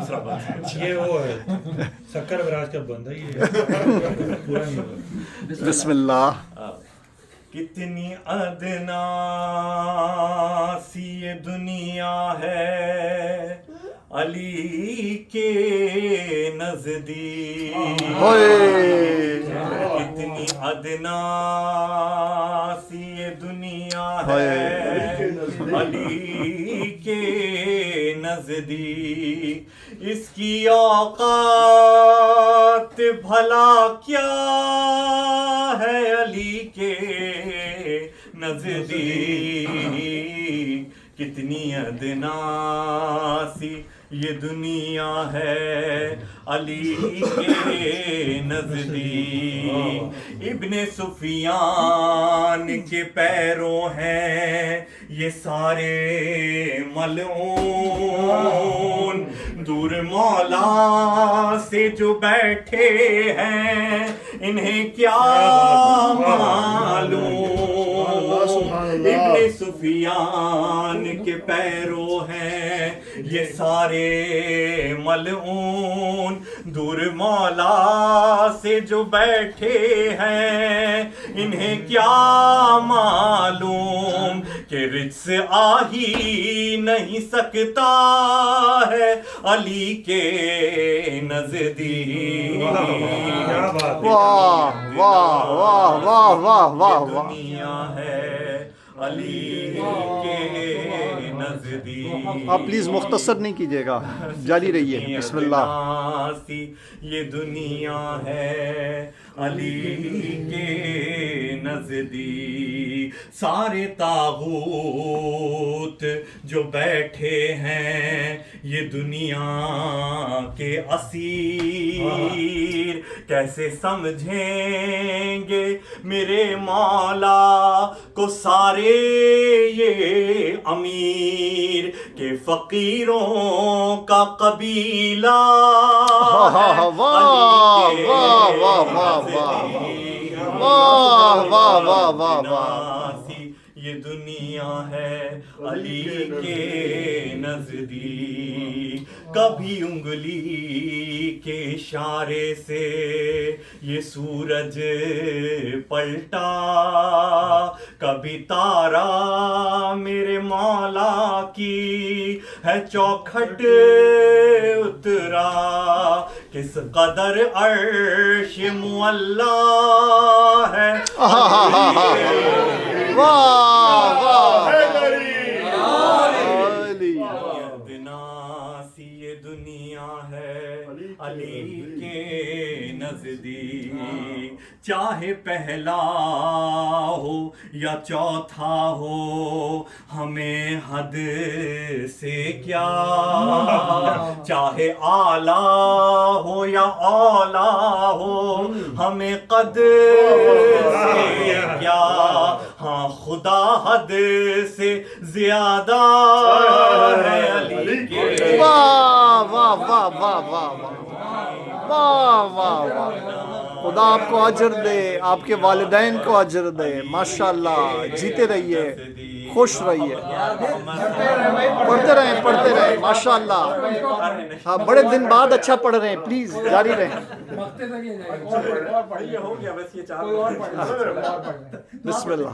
دوسرا بند. یہ وہ ہے شکر براج کا بند ہے یہ پورا نہیں ہوگا. بسم اللہ. کتنی ادنا سی یہ دنیا ہے علی کے نزدیک. کتنی ادنا سی یہ دنیا ہے علی کے نزدیک. اس کی اوقات بھلا کیا ہے علی کے نزدیک. کتنی ادنا سی یہ دنیا ہے علی کے نزدیک. ابن سفیان کے پیروں ہیں یہ سارے ملعون. دور مولا سے جو بیٹھے ہیں انہیں کیا معلوم. ابن سفیان کے پیروں ہیں یہ سارے ملعون. دور مولا سے جو بیٹھے ہیں انہیں کیا معلوم کہ رجس آ ہی نہیں سکتا ہے علی کے نزدیک. واہ واہ واہ واہ واہ واہ واہ. دنیا ہے علی کے نزدیک. آپ پلیز مختصر نہیں کیجیے گا, جاری رہیے. بسم اللہ. یہ دنیا ہے علی کے نزدیک. سارے طاغوت جو بیٹھے ہیں یہ دنیا کے اسیر کیسے سمجھیں گے میرے مولا کو سارے یہ امیر کہ فقیروں کا قبیلہ یہ دنیا ہے علی کے نزدیک. کبھی انگلی کے اشارے سے یہ سورج پلٹا, کبھی تارا میرے مولا کی ہے چوکھٹ اترا. کس قدر عرش معلا ہے یہ دنیا ہے علی کے نزدیک. چاہے پہلا ہو یا چوتھا ہو ہمیں حد سے کیا, چاہے اعلیٰ ہو یا اولیٰ ہو ہمیں قد سے کیا. ہاں خدا حد سے زیادہ ہے علی کے. واہ واہ واہ واہ واہ واہ واہ واہ. خدا آپ کو اجر دے, آپ کے والدین کو اجر دے. ماشاءاللہ, جیتے رہیے, خوش رہیے, پڑھتے رہیں. ماشاءاللہ, ہاں بڑے دن بعد اچھا پڑھ رہے ہیں. پلیز جاری رہیں. ہو گیا بس یہ 4. بسم اللہ.